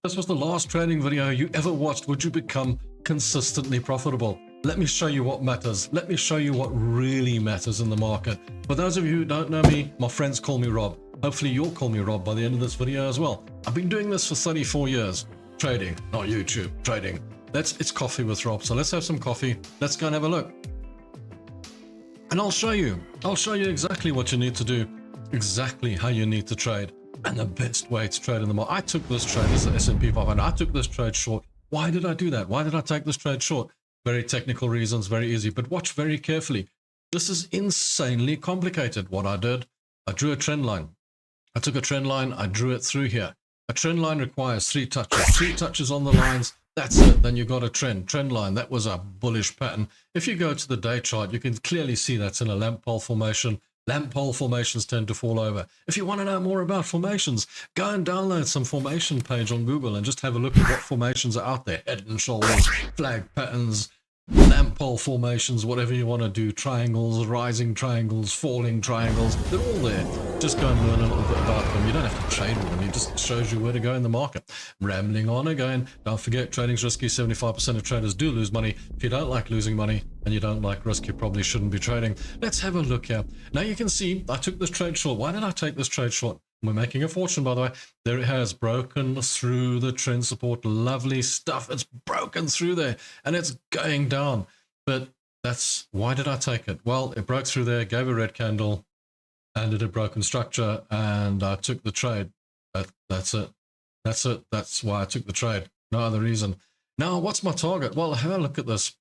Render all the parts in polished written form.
This was the last trading video you ever watched. Would you become consistently profitable? Let me show you what matters. Let me show you what really matters in the market. For those of you who don't know me, my friends call me Rob. Hopefully you'll call me Rob by the end of this video as well. I've been doing this for 34 years. Trading, not YouTube, trading. It's coffee with Rob. So let's have some coffee. Let's go and have a look. And I'll show you exactly what you need to do, exactly how you need to trade, and the best way to trade in the market. I took this trade as the S&P 500. I took this trade short. Why did I do that? Why did I take this trade short? Very technical reasons, very easy, but watch very carefully. This is insanely complicated. What I did, I drew a trend line. I took a trend line, I drew it through here. A trend line requires 3 touches. 3 touches on the lines, that's it. Then you got a trend line. That was a bullish pattern. If you go to the day chart, you can clearly see that's in a lamp pole formation. Lamp pole formations tend to fall over. If you want to know more about formations, go and download some formation page on Google and just have a look at what formations are out there. Head and shoulders, flag patterns, lamp pole formations, whatever you want to do, triangles, rising triangles, falling triangles, they're all there. Just go and learn a little bit about them. You don't have to trade with them, it just shows you where to go in the market. Rambling on again, don't forget trading's risky. 75% of traders do lose money. If you don't like losing money and you don't like risk, you probably shouldn't be trading. Let's have a look here. Now you can see I took this trade short. Why did I take this trade short? We're making a fortune, by the way. There it has broken through the trend support. Lovely stuff. It's broken through there and it's going down. But that's why did I take it? Well, it broke through there, gave a red candle, and it had broken structure, and I took the trade. That's it. That's it. That's why I took the trade. No other reason. Now, what's my target? Well, have a look at this.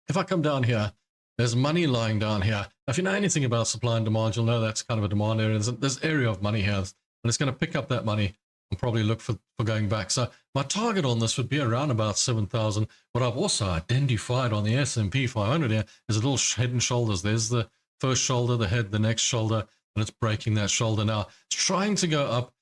If I come down here, there's money lying down here. Now, if you know anything about supply and demand, you'll know that's kind of a demand area. There's area of money here, and it's going to pick up that money and probably look for going back. So my target on this would be around about 7,000. What I've also identified on the S&P 500 here is a little head and shoulders. There's the first shoulder, the head, the next shoulder, and it's breaking that shoulder now. It's trying to go up,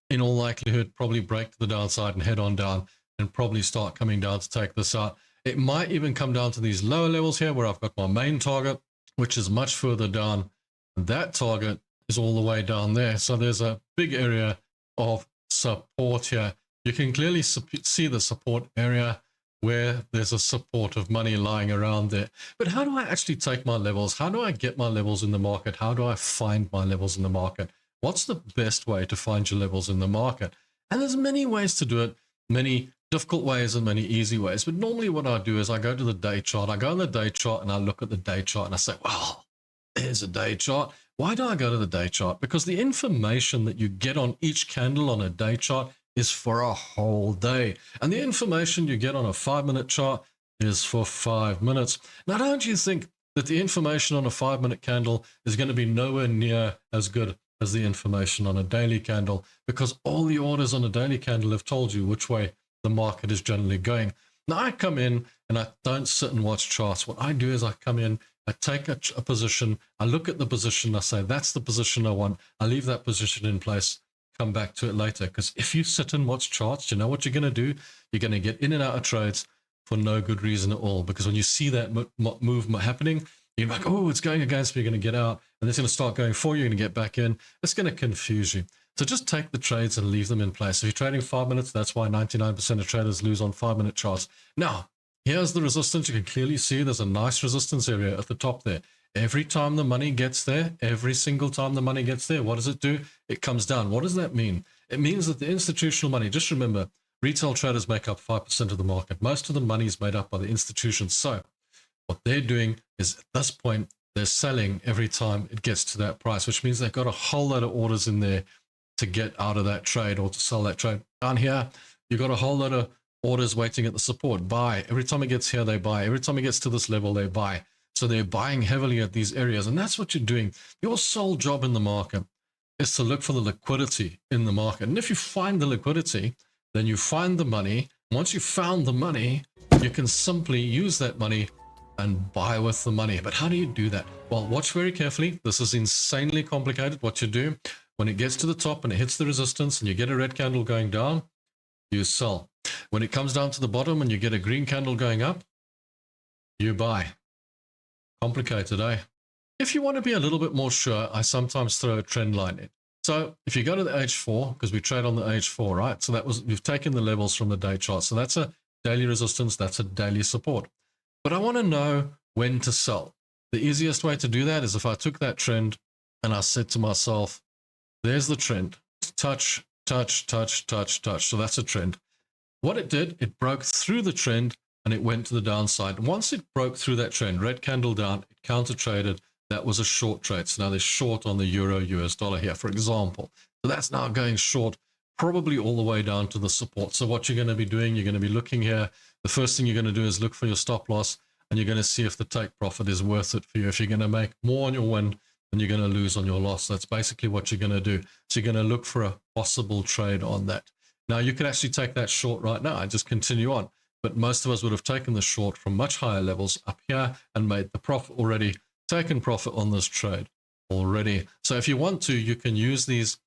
in all likelihood, probably break to the downside and head on down and probably start coming down to take this out. It might even come down to these lower levels here where I've got my main target, which is much further down. That target is all the way down there. So there's a big area of support here. You can clearly see the support area where there's a support of money lying around there. But how do I actually take my levels? How do I get my levels in the market? How do I find my levels in the market? What's the best way to find your levels in the market? And there's many ways to do it, many difficult ways and many easy ways. But normally what I do is I go to the day chart. I go on the day chart and I look at the day chart and I say, well, there's a day chart. Why do I go to the day chart? Because the information that you get on each candle on a day chart is for a whole day. And the information you get on a 5-minute chart is for 5 minutes. Now, don't you think that the information on a 5-minute candle is going to be nowhere near as good as the information on a daily candle? Because all the orders on a daily candle have told you which way the market is generally going. Now I come in and I don't sit and watch charts. What I do is I come in, I take a position, I look at the position, I say, that's the position I want. I leave that position in place, come back to it later. Because if you sit and watch charts, you know what you're going to do? You're going to get in and out of trades for no good reason at all. Because when you see that move happening, you're like, oh, it's going against me, you're going to get out. And it's going to start going for you, you're going to get back in. It's going to confuse you. So just take the trades and leave them in place. If you're trading 5 minutes, that's why 99% of traders lose on 5-minute charts. Now, here's the resistance. You can clearly see there's a nice resistance area at the top there. Every time the money gets there, every single time the money gets there, what does it do? It comes down. What does that mean? It means that the institutional money, just remember, retail traders make up 5% of the market. Most of the money is made up by the institutions. So what they're doing is at this point, they're selling every time it gets to that price, which means they've got a whole lot of orders in there to get out of that trade or to sell that trade. Down here, you've got a whole lot of orders waiting at the support. Buy. Every time it gets here, they buy. Every time it gets to this level, they buy. So they're buying heavily at these areas. And that's what you're doing. Your sole job in the market is to look for the liquidity in the market. And if you find the liquidity, then you find the money. Once you've found the money, you can simply use that money and buy with the money. But how do you do that? Well, watch very carefully. This is insanely complicated. What you do, when it gets to the top and it hits the resistance and you get a red candle going down, you sell. When it comes down to the bottom and you get a green candle going up, you buy. Complicated, eh? If you want to be a little bit more sure, I sometimes throw a trend line in. So if you go to the H4, because we trade on the H4, right? So that was, we've taken the levels from the day chart. So that's a daily resistance, that's a daily support. But I want to know when to sell. The easiest way to do that is if I took that trend and I said to myself, there's the trend, touch, touch, touch, touch, touch. So that's a trend. What it did, it broke through the trend and it went to the downside. Once it broke through that trend, red candle down, it counter traded. That was a short trade. So now they're short on the euro US dollar here, for example. So that's now going short, probably all the way down to the support. So what you're going to be doing, you're going to be looking here. The first thing you're going to do is look for your stop loss, and you're going to see if the take profit is worth it for you. If you're going to make more on your win, then you're going to lose on your loss. That's basically what you're going to do. So you're going to look for a possible trade on that. Now, you could actually take that short right now and just continue on. But most of us would have taken the short from much higher levels up here and made the profit already, taken profit on this trade already. So if you want to, you can use these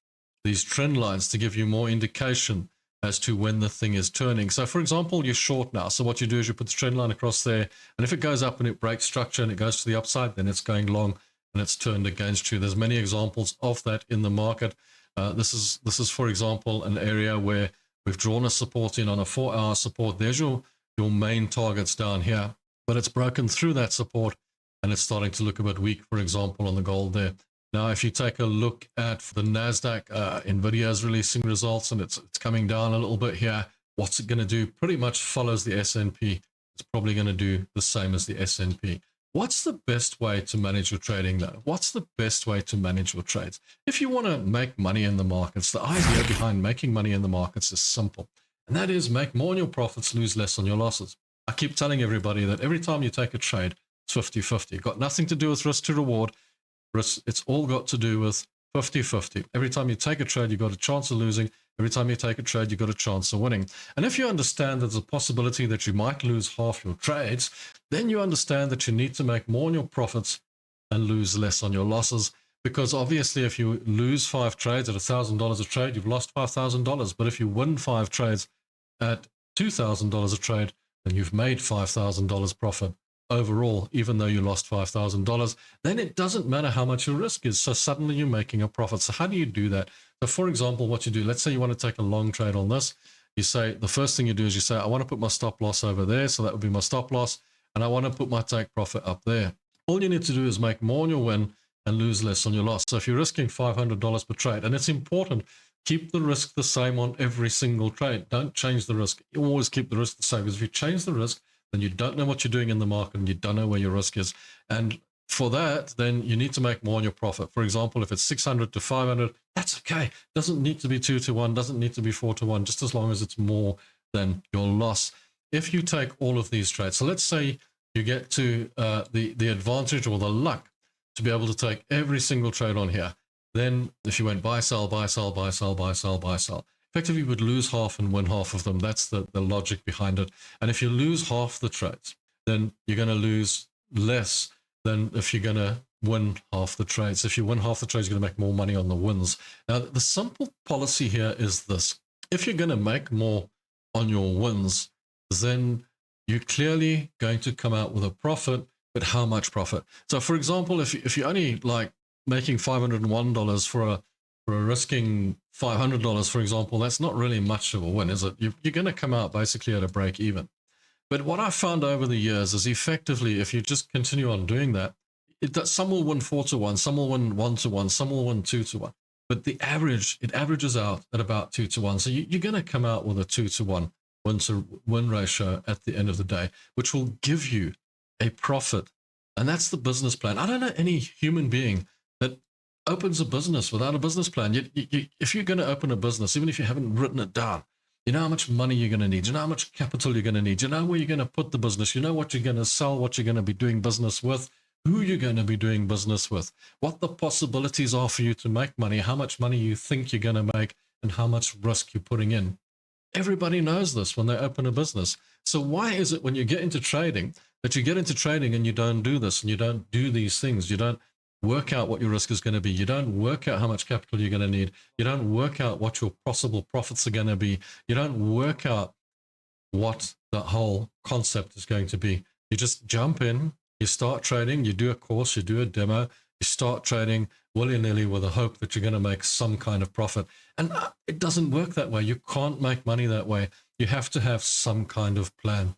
trend lines to give you more indication as to when the thing is turning. So for example, you're short now. So what you do is you put the trend line across there. And if it goes up and it breaks structure and it goes to the upside, then it's going long and it's turned against you. There's many examples of that in the market. This is, for example, an area where we've drawn a support in on a 4-hour support. There's your main targets down here, but it's broken through that support and it's starting to look a bit weak, for example, on the gold there. Now, if you take a look at the NASDAQ, NVIDIA is releasing results and it's coming down a little bit here. What's it going to do? Pretty much follows the S&P. It's probably going to do the same as the S&P. What's the best way to manage your trading though? What's the best way to manage your trades? If you want to make money in the markets, the idea behind making money in the markets is simple. And that is make more on your profits, lose less on your losses. I keep telling everybody that every time you take a trade, it's 50-50. Got nothing to do with risk to reward. It's all got to do with 50-50. Every time you take a trade, you've got a chance of losing. Every time you take a trade, you've got a chance of winning. And if you understand that there's a possibility that you might lose half your trades, then you understand that you need to make more on your profits and lose less on your losses. Because obviously, if you lose 5 trades at $1,000 a trade, you've lost $5,000. But if you win 5 trades at $2,000 a trade, then you've made $5,000 profit overall, even though you lost $5,000, then it doesn't matter how much your risk is. So suddenly you're making a profit. So how do you do that? So for example, what you do, let's say you want to take a long trade on this. You say, the first thing you do is you say, I want to put my stop loss over there. So that would be my stop loss. And I want to put my take profit up there. All you need to do is make more on your win and lose less on your loss. So if you're risking $500 per trade, and it's important, keep the risk the same on every single trade. Don't change the risk. You always keep the risk the same, because if you change the risk, then you don't know what you're doing in the market and you don't know where your risk is. And for that, then you need to make more on your profit. For example, if it's 600 to 500, that's okay. Doesn't need to be 2 to 1, doesn't need to be 4 to 1, just as long as it's more than your loss. If you take all of these trades, so let's say you get to the advantage or the luck to be able to take every single trade on here, then if you went buy, sell, buy, sell, buy, sell, buy, sell, buy, sell, effectively you would lose half and win half of them. That's the logic behind it. And if you lose half the trades, then you're going to lose less than if you're going to win half the trades. If you win half the trades, you're going to make more money on the wins. Now, the simple policy here is this. If you're going to make more on your wins, then you're clearly going to come out with a profit, but how much profit? So for example, if you're only like making $501 for a risking $500, for example, that's not really much of a win, is it? You're going to come out basically at a break even. But what I've found over the years is effectively, if you just continue on doing that, some will win 4 to 1, some will win 1 to 1, some will win 2 to 1. But the average, it averages out at about 2 to 1. So you're going to come out with a 2 to 1 win ratio at the end of the day, which will give you a profit. And that's the business plan. I don't know any human being that opens a business without a business plan. If you're going to open a business, even if you haven't written it down, you know how much money you're going to need. You know how much capital you're going to need. You know where you're going to put the business. You know what you're going to sell, what you're going to be doing business with, who you're going to be doing business with, what the possibilities are for you to make money, how much money you think you're going to make, and how much risk you're putting in. Everybody knows this when they open a business. So why is it when you get into trading that you get into trading and you don't do this and you don't do these things? You don't work out what your risk is going to be. You don't work out how much capital you're going to need. You don't work out what your possible profits are going to be. You don't work out what the whole concept is going to be. You just jump in, you start trading, you do a course, you do a demo, You start trading willy-nilly with a hope that you're going to make some kind of profit. And it doesn't work that way. You can't make money that way. You have to have some kind of plan.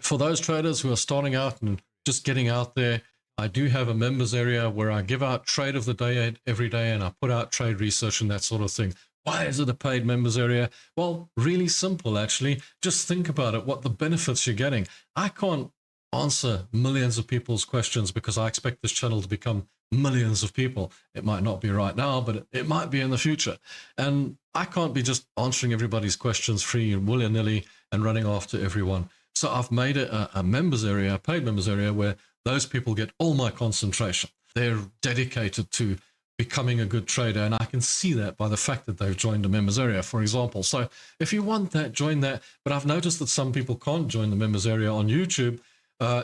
For those traders who are starting out and just getting out there, I do have a members area where I give out trade of the day every day, and I put out trade research and that sort of thing. Why is it a paid members area? Well, really simple, actually. Just think about it, what the benefits you're getting. I can't answer millions of people's questions because I expect this channel to become millions of people. It might not be right now, but it might be in the future. And I can't be just answering everybody's questions free and willy-nilly and running after everyone. So I've made it a members area, a paid members area, where those people get all my concentration. They're dedicated to becoming a good trader, and I can see that by the fact that they've joined the members area, for example. So if you want that, join that. But I've noticed that some people can't join the members area on YouTube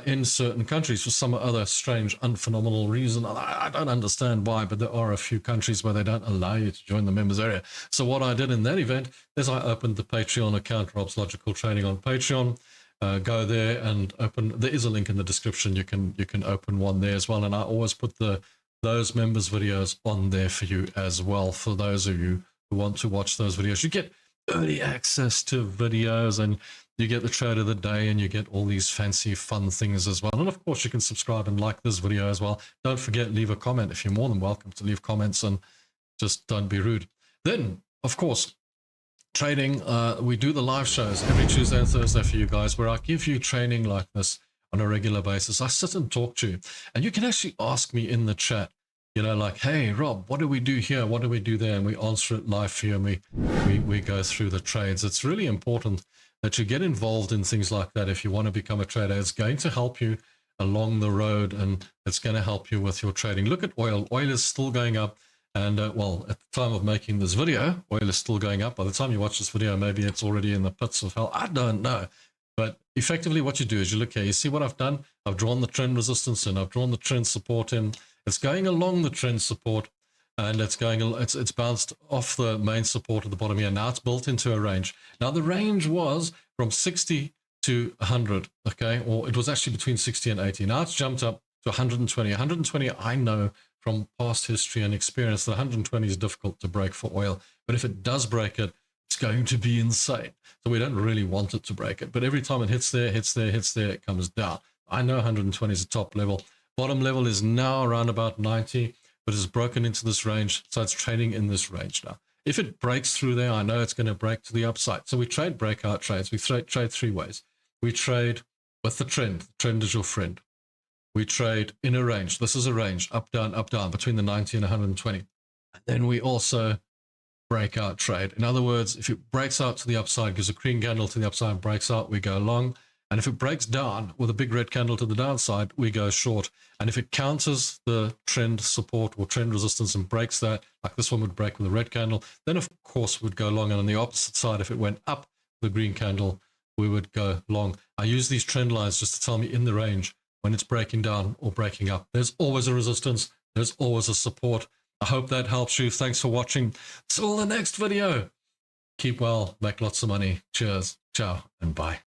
in certain countries for some other strange, unphenomenal reason. I don't understand why, but there are a few countries where they don't allow you to join the members area. So what I did in that event is I opened the Patreon account, Rob's Logical Trading on Patreon. Go there and open. There is a link in the description. You can open one there as well. And I always put those members videos on there for you as well. For those of you who want to watch those videos, you get early access to videos, and you get the trade of the day, and you get all these fancy fun things as well. And of course, you can subscribe and like this video as well. Don't forget, leave a comment. If you're more than welcome to leave comments, and just don't be rude. Then, of course, trading, we do the live shows every Tuesday and Thursday for you guys, where I give you training like this on a regular basis. I sit and talk to you, and you can actually ask me in the chat, you know, like, hey, Rob, what do we do here? What do we do there? And we answer it live for you, and we go through the trades. It's really important that you get involved in things like that if you want to become a trader. It's going to help you along the road, and it's going to help you with your trading. Look at oil. Oil is still going up. And, well, at the time of making this video, oil is still going up. By the time you watch this video, maybe it's already in the pits of hell. I don't know. But effectively what you do is you look here, you see what I've done? I've drawn the trend resistance in, I've drawn the trend support in. It's going along the trend support, and it's bounced off the main support at the bottom here. Now it's built into a range. Now the range was from 60 to 100, okay? Or it was actually between 60 and 80. Now it's jumped up to 120. 120, I know from past history and experience that 120 is difficult to break for oil. But if it does break it, it's going to be insane. So we don't really want it to break it. But every time it hits there, it comes down. I know 120 is the top level. Bottom level is now around about 90, but it's broken into this range. So it's trading in this range now. If it breaks through there, I know it's going to break to the upside. So we trade breakout trades. We trade three ways. We trade with the trend. The trend is your friend. We trade in a range. This is a range, up, down, between the 90 and 120. And then we also breakout trade. In other words, if it breaks out to the upside, gives a green candle to the upside, breaks out, we go long. And if it breaks down with a big red candle to the downside, we go short. And if it counters the trend support or trend resistance and breaks that, like this one would break with a red candle, then of course we'd go long. And on the opposite side, if it went up the green candle, we would go long. I use these trend lines just to tell me in the range when it's breaking down or breaking up. There's always a resistance. There's always a support. I hope that helps you. Thanks for watching. Till the next video. Keep well, make lots of money. Cheers, ciao, and bye.